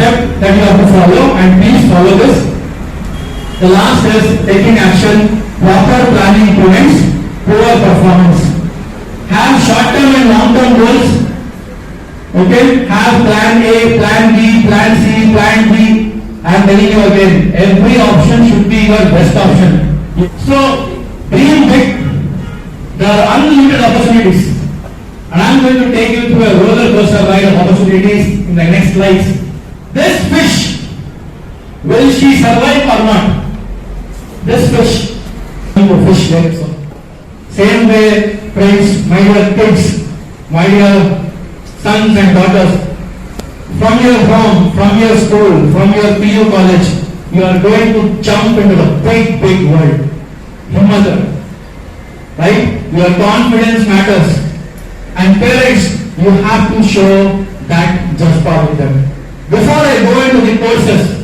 step that you have to follow, and please follow this. The last is taking action. Proper planning prevents poor performance. Have short-term and long-term goals. Okay? Have plan A, plan B, plan C, plan D. I am telling you again, every option should be your best option. So, dream big. There are unlimited opportunities. And I am going to take you through a roller coaster ride of opportunities in the next slides. This fish, will she survive or not? This fish, fish there. So, same way, friends, my dear kids, my dear sons and daughters, from your home, from your school, from your PU college, you are going to jump into the big, big world. Himmat, right? Your confidence matters. And parents, you have to show that just power with them. Before I go into the courses,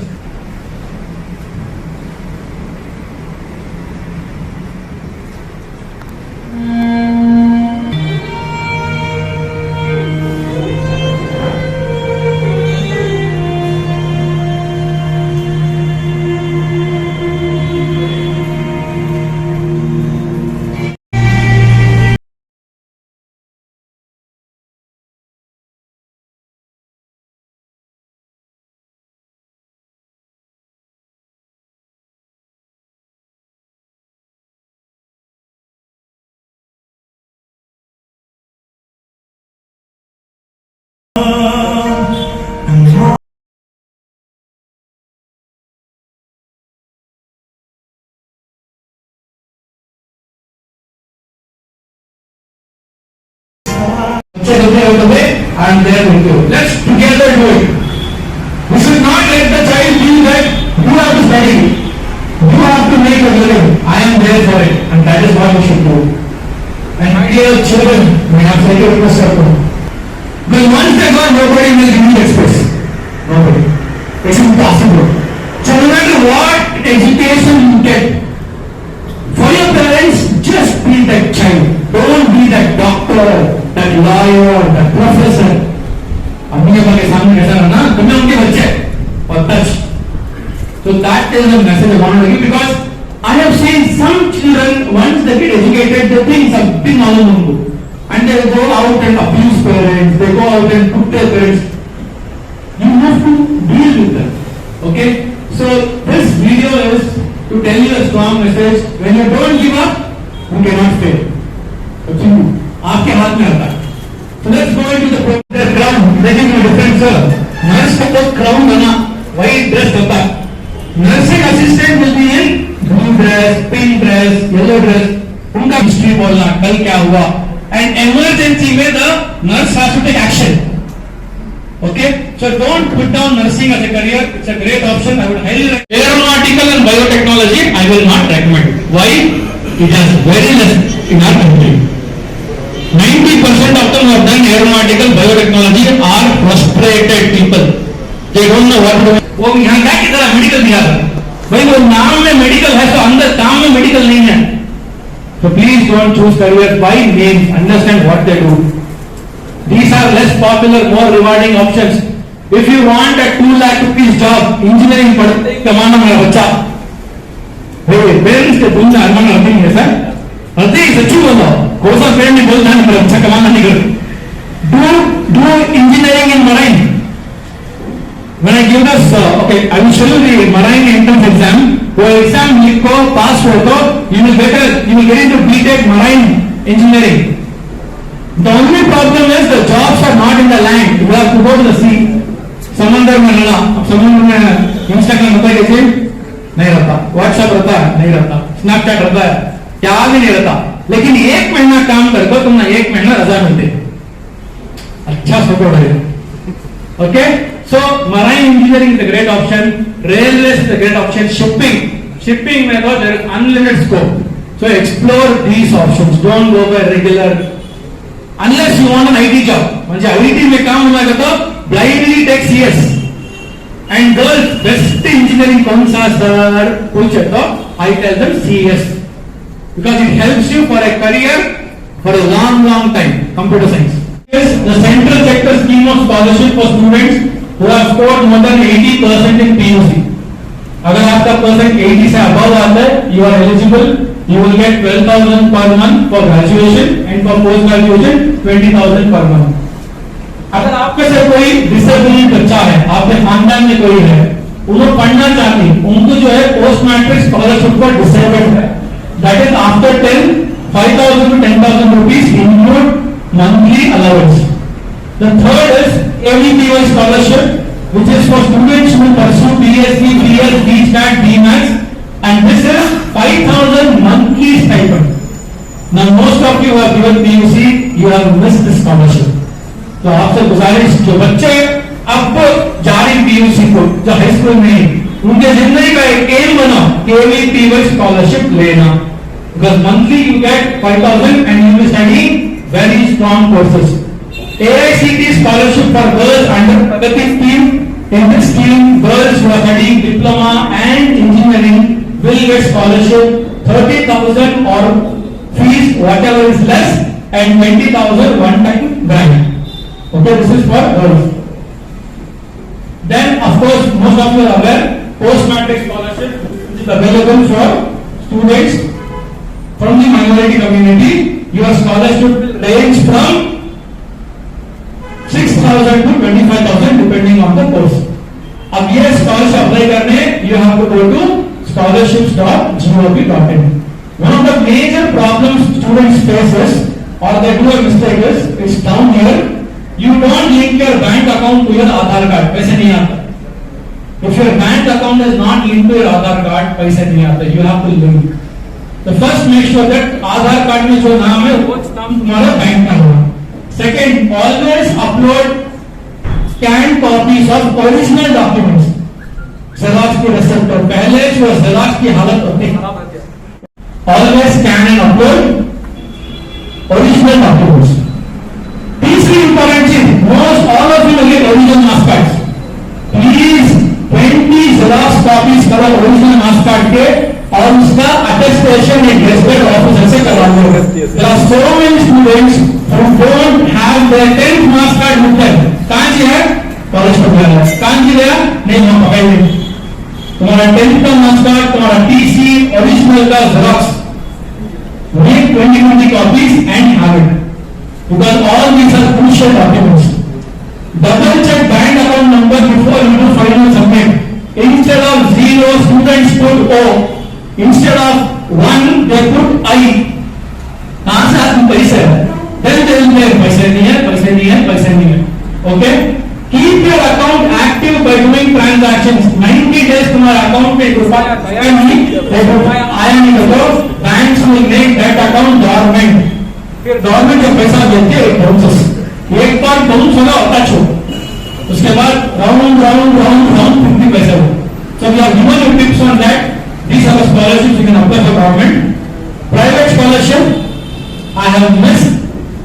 out of the way, and there we go. Let's together do it. We should not let the child feel that you have to study, you have to make a living. I am there for it, and that is what we should do. And my dear children, we have said it request of them. Because once they go, nobody will give you that space. Nobody. It's impossible. So no matter what education you get, for your parents, just be that child. Don't be that doctor, that lawyer, that professor. अपने बगे सामने कैसा रहना, तुम्हें उनके बच्चे और touch. So that is the message I want to give, because I have seen some children, once they get educated, they think something all and they go out and abuse parents, they go out and put their parents. You have to deal with them. Okay? So this video is to tell you a strong message. When you don't give up, you cannot fail. आपके हाथ में आता है. So let's go into the crown. Making a difference, sir. Nurse का तो crown बना, white dress होता है. Nursing assistant will be in blue dress, pink dress, yellow dress. उनका history बोलना, कल क्या हुआ. And emergency में the nurse has to take action. Okay, so don't put down nursing as a career. It's a great option. I would highly recommend. Aeronautical and biotechnology, I will not recommend. Why? It has very less in our country. 90% of them who have done aeronautical biotechnology are frustrated people. They don't know what to do. वो यहाँ क्या की तरह medical दिया था. भाई वो नाम में मेडिकल है तो अंदर काम में मेडिकल नहीं है. So please don't choose careers by names. Understand what they do. These are less popular, more rewarding options. If you want a 2 lakh rupees job, engineering पढ़ते कमाना मेरा बच्चा. Hey, parents के दुनिया अरमान रखते हैं सर. रखते हैं सच्ची बोलो. कौन सा पेरेंट नहीं बोलता है मेरा बच्चा कमाना नहीं कर. Do engineering in marine. When I give this, okay, I will show you the marine entrance exam. वो exam लिखो, pass हो तो you will get into BTech marine engineering. The only problem is the jobs are not in the land. You have to go to the sea. समंदर में रहना. अब समंदर में Instagram रहता है कैसे? नहीं रहता. WhatsApp रहता है? नहीं रहता. Snapchat रहता है? क्या भी नहीं रहता. लेकिन 1 महीना काम कर दो, तुमने 1 महीना रजा मिलते. अच्छा सपोर्ट है. Okay? So marine engineering is a great option. Railways is a great option. Shipping में तो there is unlimited scope. So explore these options. Don't go by regular. Unless you want an IT job. म्हणजे IT में काम होना तो blindly take CS. And girls best engineering कौन सा sir पूछे तो I tell them CS. Because it helps you for a career for a long time. Computer science. Yes, the central sector scheme of scholarship for students who have scored more than 80% in PUC. अगर आपका percent 80 से above आता है, you are eligible. You will get 12,000 per month for graduation and for post graduation 20,000 per month. अगर आपके से कोई disable बच्चा है, आपके खानदान में कोई है, उन्हें पढ़ना चाहते हैं, उनको जो है पोस्ट मैट्रिक स्कॉलरशिप पर डिसेबल्ड है. That is after 10, 5,000 to 10,000 rupees include monthly allowance. The third is AVPY scholarship, which is for students who pursue PhD, BS, BStat, BMax, and this is 5,000 monthly stipend. Now most of you have given PUC, you have missed this scholarship. तो आपसे गुजारिश, जो बच्चे अब जा रहे PUC को, जो हाई स्कूल में, उनके जिंदगी का एक एम बना AVPY scholarship लेना. Because monthly you get 5,000 and you will be studying very strong courses. AICT scholarship for girls under Pragati scheme. In this scheme, girls who are studying diploma and engineering will get scholarship 30,000 or fees whatever is less and 20,000 one-time grant. Okay, this is for girls. Then, of course, most of you are aware, post-matric scholarship is available for students from the minority community. Your scholarship will range from 6,000 to 25,000 depending on the course. अब ये scholarship apply करने, you have to go to scholarships.gov.in. One of the major problems students faces or they do a mistake is down here. You don't link your bank account to your Aadhaar card. पैसे नहीं आता. If your bank account is not linked to your Aadhaar card, पैसे नहीं आता. You have to link. So first make sure that Aadhaar card में जो नाम है वो नाम तुम्हारा बैंक का होगा. Second, always upload scanned copies of original documents. Xerox की receipt पर पहले जो Xerox की हालत होती है, always scan and upload original documents. तीसरी important चीज, most all of you will get original mass cards. Please 20 Xerox copies करो original mass card के और उसका attestation एक gazette officer से करवाओ. There are so many students who don't have their 10th mass card with them. कहाँ जी है? College में गया है. कहाँ जी गया? नहीं हम पकड़ेंगे. तुम्हारा 10th का mass card, तुम्हारा TC, original का Xerox. Make 20 copies and have it. Because all these are crucial documents. Double check bank account number before you do final submit. Instead of 0, students put O. Instead of 1, they put I. कहाँ से आते पैसे? Then they will say पैसे नहीं है, पैसे नहीं है, पैसे नहीं है. Okay? Keep your account active by doing transactions. 90 days तुम्हारा account में रुपया आया नहीं, रुपया आया नहीं तो banks will make that account dormant. फिर dormant जब पैसा देते हैं bounces. एक बार bounce होगा होता छो. उसके बाद round 50 पैसे हो. So we have given you tips on that. These are the scholarships you can apply for government. Private scholarship, I have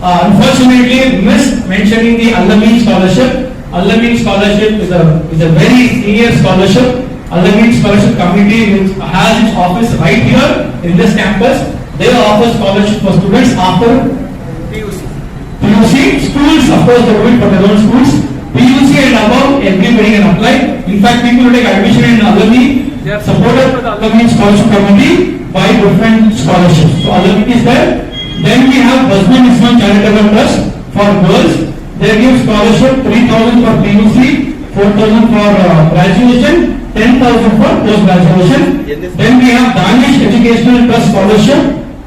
unfortunately missed mentioning the Al-Amin scholarship. Al-Amin scholarship is a very senior scholarship. Al-Amin scholarship committee which has its office right here in this campus. They offer scholarship for students after PUC. Schools, of course, they will for their own schools. PUC and above, everybody can apply. In fact, people who take admission in Al-Amin, they are supported by the Al-Amin scholarship committee by different scholarships. So Al-Amin is there. Then we have Basman Isman Charitable Trust for girls. They give scholarship 3,000 for PUC, 4,000 for graduation, 10,000 for post graduation. Then we have Danish Educational Trust scholarship.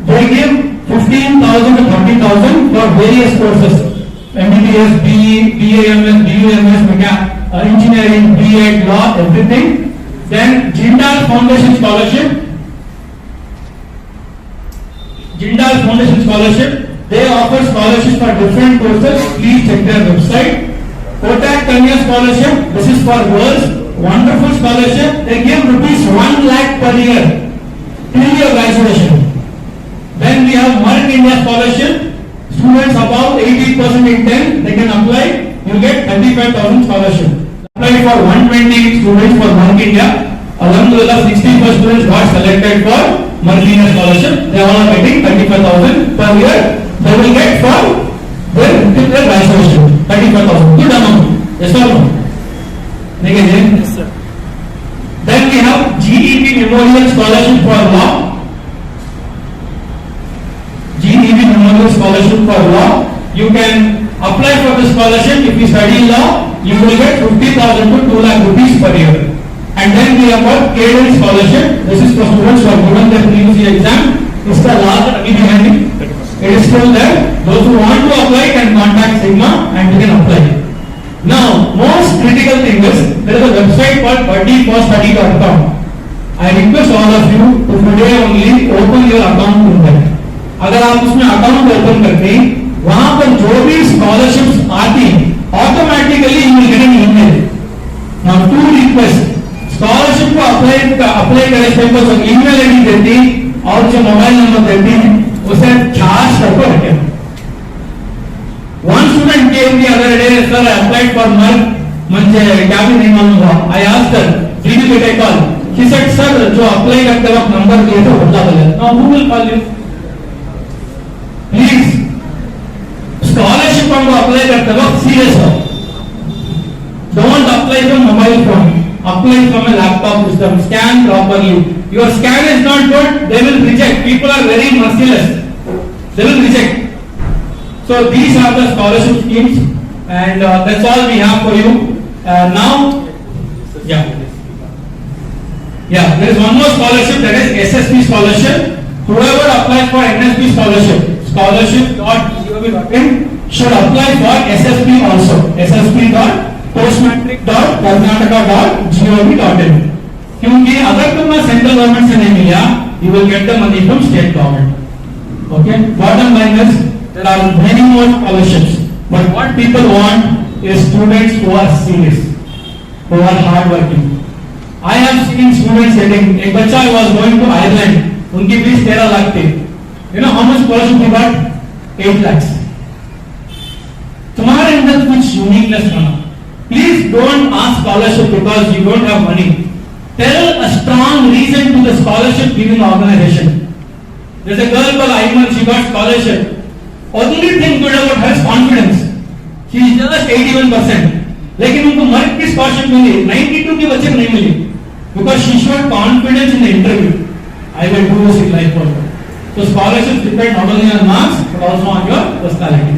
They give 15,000 to 30,000 for various courses. MBBS, BAMS, BUMS, engineering, B.Ed, law, everything. Then Jindal Foundation scholarship. Jindal Foundation scholarship. They offer scholarships for different courses. Please check their website. Kotak Kanya scholarship. This is for girls. Wonderful scholarship. They give rupees 1 lakh per year till your graduation. Then we have Merck India scholarship. Students above 80% in 10, they can apply. You get 35,000 scholarship. Apply for 120 students for Merck India. Alhamdulillah, 64 students got selected for Merck India scholarship. They all are getting 35,000 per year. They will get for their graduation. 35,000. Good amount. Yes or no? Yes, sir. Then we have GEP Memorial Scholarship for Law. GEP Memorial Scholarship for Law. You can apply for the scholarship. If you study law, you will get 50,000 to 2 lakh rupees per year. And then we have got Cadence Scholarship. This is for students who have given their previous year exam. It's the last behind it. It is still there. Those who want to apply can contact Sigma and you can apply. Now, most critical thing is there is a website called buddyforstudy.com. I request all of you to today only open your account in that. अगर आप उसमें account open करते हैं, वहां पर जो भी scholarships आती हैं, automatically you will get an email. Now to request, scholarship को अप्लाई करे से पहले ईमेल आईडी देती और जो मोबाइल नंबर देती उसे चार्ज करके रखें. One student came the other day, sir, I applied for MERC, मुझे क्या भी नहीं मालूम हुआ. I asked her, did you get a call? She said, sir, जो अप्लाई करते वक्त नंबर दिए थे उठा बोले. Now who will call you? Please, scholarship को अप्लाई करते वक्त serious हो. Don't apply from mobile phone. Apply from a laptop system. Scan properly. Your scan is not good, they will reject. People are very merciless. They will reject. So these are the scholarship schemes, and that's all we have for you. Now, there is one more scholarship, that is SSP scholarship. Whoever applies for NSP scholarship, scholarship.gov.in should apply for SSP also. ssp.postmatric.karnataka.gov.in. क्योंकि अगर तुम्हें central government से नहीं मिला, you will get the money from state government. Okay. Bottom line is, there are many more scholarships, but what people want is students who are serious, who are hardworking. I have seen students getting. एक बच्चा was going to Ireland, उनकी fees 13 lakh थी. You know how much scholarship he got? 8 lakhs. तुम्हारे अंदर कुछ uniqueness होना. Please don't ask scholarship because you don't have money. Tell a strong reason to the scholarship giving organization. There's a girl called Ayman, she got scholarship. Only thing good about her is confidence. She is just 81%. लेकिन उनको merc की scholarship मिली, 92 की बच्चे को नहीं मिली, because she showed confidence in the interview. I will do this in life also. So scholarships depend not only on marks but also on your personality.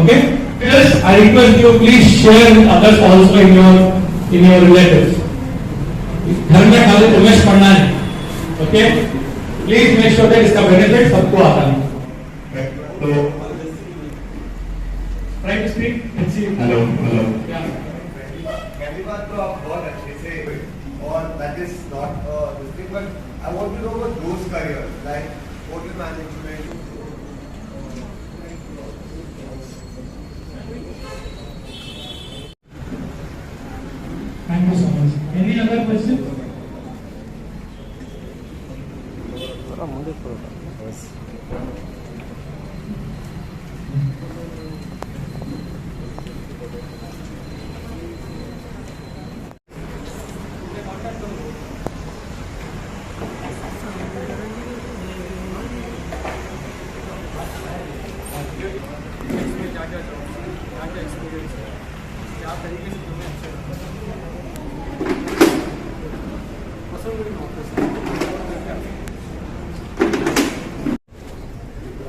Okay? Yes, I request you please share with others also in your relatives. घर में खाली प्रवेश पढ़ना है. Okay? Please make sure that इसका benefit सबको आता है. Try to speak. Let's see. Hello. Yeah. पहली बात तो आप बहुत अच्छे से और that is not this thing, but I want to know about those careers like hotel management. Thank you so much. Any other question?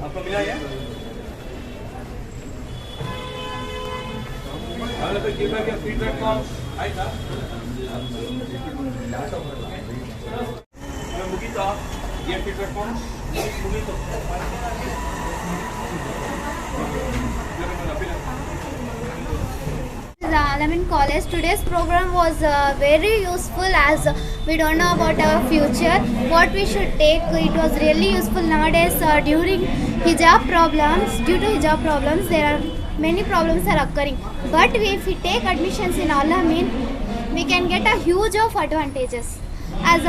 आपको मिला क्या? फीडबैक फॉर्म आया था? मुगीता ये feedback form Mugita Alamin College. Today's program was very useful as we don't know about our future, what we should take. It was really useful nowadays during hijab problems. Due to hijab problems, there are many problems are occurring. But if we take admissions in Alamin, we can get a huge of advantages. As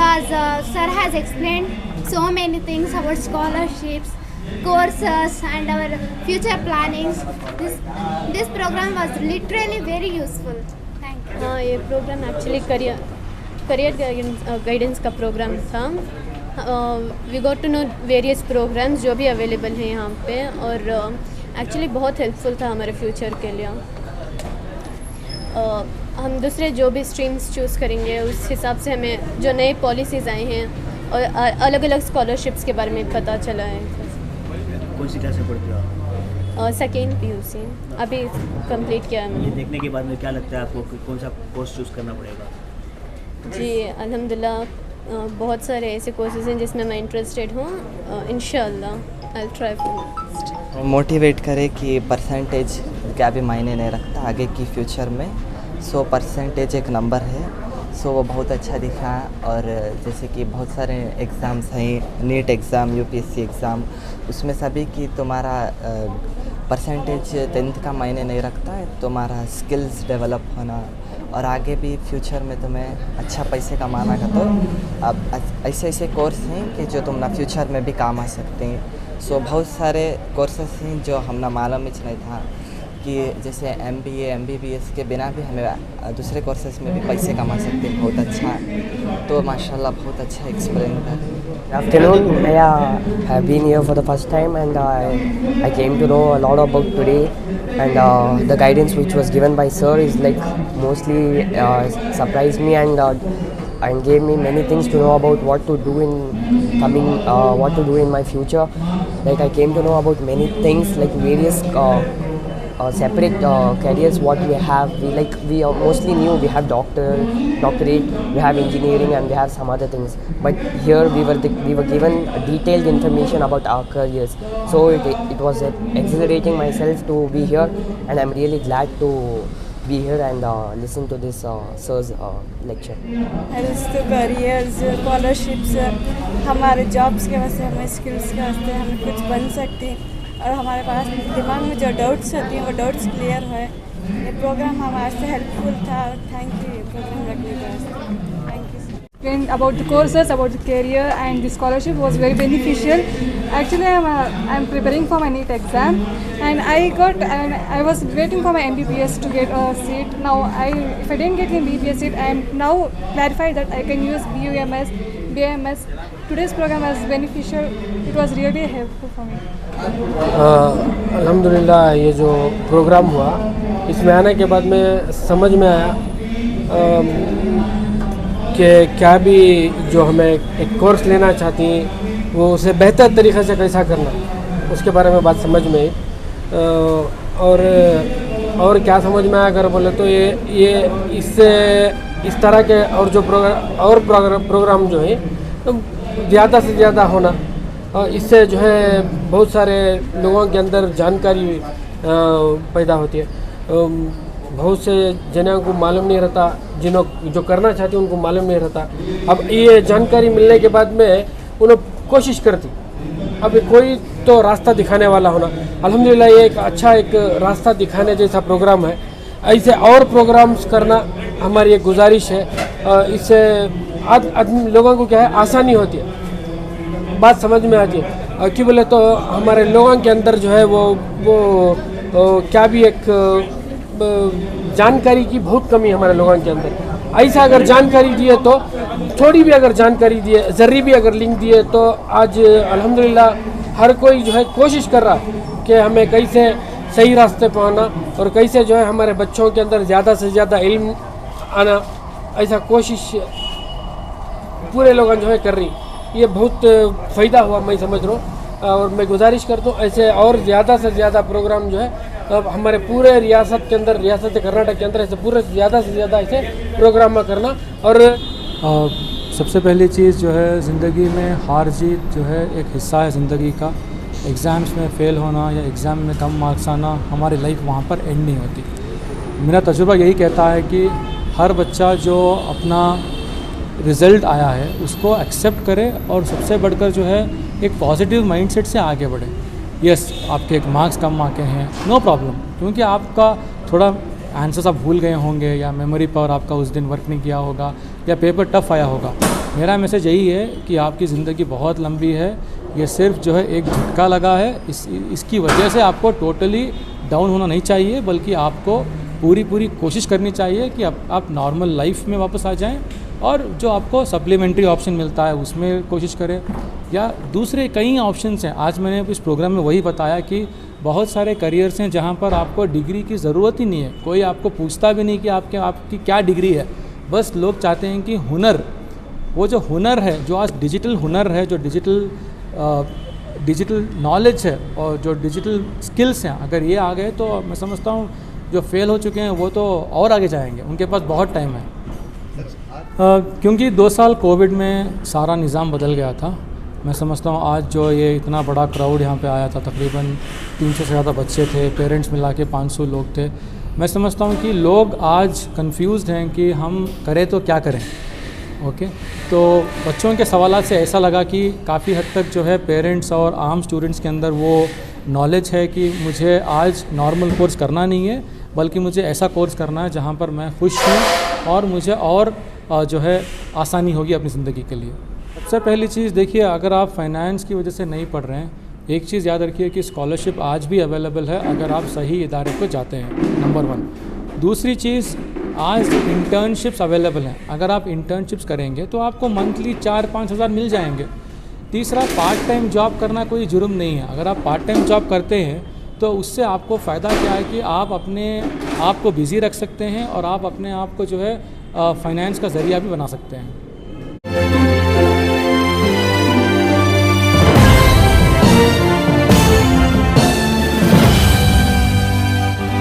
sir has explained so many things about scholarships, courses and our future plannings. This program was literally very useful. Thank you. हाँ, ये programme actually career guidance का programme था. We got to know various programmes जो भी available हैं यहाँ पे, और एक्चुअली बहुत हेल्पफुल था हमारे फ्यूचर के लिए. हम दूसरे जो भी स्ट्रीम्स चूज़ करेंगे उस हिसाब से हमें जो नए पॉलिसीज़ आए हैं और अलग अलग स्कॉलरशिप्स के बारे में पता चला है। कौन सी क्लास में पढ़ते हो आप? सेकेंड PUC अभी कंप्लीट किया है ये मैंने। देखने के बाद में क्या लगता है आपको कि कौन सा कोर्स चूज़ करना पड़ेगा? जी अल्हम्दुलिल्लाह बहुत सारे ऐसे कोर्सेज़ हैं जिसमें मैं इंटरेस्टेड हूँ। इंशाअल्लाह आई ट्राई फॉर मोटिवेट करे कि परसेंटेज क्या भी मायने नहीं रखता आगे की फ्यूचर में। सो परसेंटेज एक नंबर है, सो वो बहुत अच्छा दिखा। और जैसे कि बहुत सारे एग्ज़ाम्स हैं, नीट एग्ज़ाम, UPSC एग्ज़ाम, उसमें सभी की तुम्हारा परसेंटेज 10th का मायने नहीं रखता है, तुम्हारा स्किल्स डेवलप होना और आगे भी फ्यूचर में तुम्हें अच्छा पैसे कमाना का। तो अब ऐसे ऐसे कोर्स हैं कि जो तुम ना फ्यूचर में भी काम आ सकते हैं। सो बहुत सारे कोर्सेस हैं जो हमने मालूम ही नहीं था कि जैसे MBA MBBS के बिना भी हमें दूसरे कोर्सेज में भी पैसे कमा सकते हैं। बहुत अच्छा, तो माशाल्लाह बहुत अच्छा एक्सपीरियंस था। Good afternoon. I have been here for the first time, and I came to know a lot about today. And the guidance which was given by sir is like mostly surprised me and gave me many things to know about what to do in coming, what to do in my future. Like I came to know about many things, like various separate careers what we have. We are mostly new. We have doctorate, we have engineering, and we have some other things. But here we were given detailed information about our careers. So it was exhilarating myself to be here, and I'm really glad to be here and listen to this sir's lecture. तो careers, scholarships, हमारे jobs के वास्ते, हमें skills के वास्ते हमें कुछ बन सकते हैं और हमारे पास दिमाग में जो डाउट्स होती हैं वो डाउट्स क्लियर है। ये प्रोग्राम हमारे से हेल्पफुल था। थैंक यू ये प्रोग्राम रखने के वास्ते। Thank you. About the courses, about the career, and the scholarship was very beneficial. Actually, I'm preparing for my NEET exam, and I was waiting for my MBBS to get a seat. Now, if I didn't get an MBBS seat, I am now clarified that I can use BAMS. Today's program was beneficial. It was really helpful for me. अल्हम्दुलिल्लाह ये जो programme हुआ इसमें आने के बाद में समझ में आया कि क्या भी जो हमें एक कोर्स लेना चाहती हैं वो उसे बेहतर तरीक़े से कैसा करना, उसके बारे में बात समझ में आई। और क्या समझ में आया अगर बोले तो ये इससे इस तरह के और जो प्रोग्राम जो है तो ज़्यादा से ज़्यादा होना, इससे जो है बहुत सारे लोगों के अंदर जानकारी पैदा होती है। बहुत से जनों को मालूम नहीं रहता, जो करना चाहते उनको मालूम नहीं रहता। अब ये जानकारी मिलने के बाद में उन्हें कोशिश करती, अब कोई तो रास्ता दिखाने वाला होना। अल्हम्दुलिल्लाह ये एक अच्छा एक रास्ता दिखाने जैसा प्रोग्राम है। ऐसे और प्रोग्राम्स करना हमारी एक गुजारिश है। इससे लोगों को क्या है आसानी होती है, बात समझ में आती है। क्यों बोले तो हमारे लोगों के अंदर जो है वो क्या भी एक जानकारी की बहुत कमी है हमारे लोगों के अंदर। ऐसा अगर जानकारी दिए तो थोड़ी भी अगर जानकारी दिए, ज़र्री भी अगर लिंक दिए तो आज अल्हम्दुलिल्लाह हर कोई जो है कोशिश कर रहा है कि हमें कैसे सही रास्ते पर आना और कैसे जो है हमारे बच्चों के अंदर ज़्यादा से ज़्यादा इल्म आना, ऐसा कोशिश पूरे लोग जो है कर रही। ये बहुत फ़ायदा हुआ मैं समझ रहा हूँ और मैं गुजारिश करता हूँ ऐसे और ज़्यादा से ज़्यादा प्रोग्राम जो है अब हमारे पूरे रियासत के अंदर, रियासत कर्नाटक के अंदर ऐसे पूरे ज़्यादा से ज़्यादा ऐसे प्रोग्राम करना। और सबसे पहली चीज़ जो है ज़िंदगी में हार जीत जो है एक हिस्सा है ज़िंदगी का। एग्ज़ाम्स में फ़ेल होना या एग्ज़ाम में कम मार्क्स आना हमारी लाइफ वहाँ पर एंड नहीं होती। मेरा तजुर्बा यही कहता है कि हर बच्चा जो अपना रिज़ल्ट आया है उसको एक्सेप्ट करे और सबसे बढ़कर जो है एक पॉजिटिव माइंडसेट से आगे बढ़े। यस, आपके एक मार्क्स कम आके हैं, नो प्रॉब्लम, क्योंकि आपका थोड़ा आंसर्स आप भूल गए होंगे या मेमोरी पावर आपका उस दिन वर्क नहीं किया होगा या पेपर टफ आया होगा। मेरा मैसेज यही है कि आपकी ज़िंदगी बहुत लंबी है, ये सिर्फ जो है एक झटका लगा है। इसकी वजह से आपको टोटली डाउन होना नहीं चाहिए, बल्कि आपको पूरी कोशिश करनी चाहिए कि आप नॉर्मल लाइफ में वापस आ जाएं और जो आपको सप्लीमेंट्री ऑप्शन मिलता है उसमें कोशिश करें या दूसरे कई ऑप्शंस हैं। आज मैंने इस प्रोग्राम में वही बताया कि बहुत सारे करियर्स हैं जहाँ पर आपको डिग्री की ज़रूरत ही नहीं है, कोई आपको पूछता भी नहीं कि आपकी क्या डिग्री है। बस लोग चाहते हैं कि हुनर, वो जो हुनर है, जो आज डिजिटल हुनर है, जो डिजिटल नॉलेज है और जो डिजिटल स्किल्स हैं, अगर ये आ गए तो मैं समझता हूँ जो फेल हो चुके हैं वो तो और आगे जाएंगे, उनके पास बहुत टाइम है। क्योंकि 2 साल कोविड में सारा निज़ाम बदल गया था। मैं समझता हूँ आज जो ये इतना बड़ा क्राउड यहाँ पे आया था, तकरीबन 300 से ज़्यादा बच्चे थे, पेरेंट्स मिला के 500 लोग थे। मैं समझता हूँ कि लोग आज कंफ्यूज्ड हैं कि हम करें तो क्या करें। ओके, तो बच्चों के सवालात से ऐसा लगा कि काफ़ी हद तक जो है पेरेंट्स और आम स्टूडेंट्स के अंदर वो नॉलेज है कि मुझे आज नॉर्मल कोर्स करना नहीं है, बल्कि मुझे ऐसा कोर्स करना है जहाँ पर मैं खुश हूँ और मुझे और जो है आसानी होगी अपनी ज़िंदगी के लिए। सबसे पहली चीज़ देखिए, अगर आप फाइनेंस की वजह से नहीं पढ़ रहे हैं, एक चीज़ याद रखिए कि स्कॉलरशिप आज भी अवेलेबल है अगर आप सही इदारे को जाते हैं, नंबर 1। दूसरी चीज़, आज इंटर्नशिप्स अवेलेबल हैं, अगर आप इंटर्नशिप्स करेंगे तो आपको मंथली 4-5 हज़ार मिल जाएंगे। तीसरा, पार्ट टाइम जॉब करना कोई जुर्म नहीं है। अगर आप पार्ट टाइम जॉब करते हैं तो उससे आपको फ़ायदा क्या है कि आप अपने आप को बिज़ी रख सकते हैं और आप अपने आप को जो है फाइनेंस का ज़रिया भी बना सकते हैं।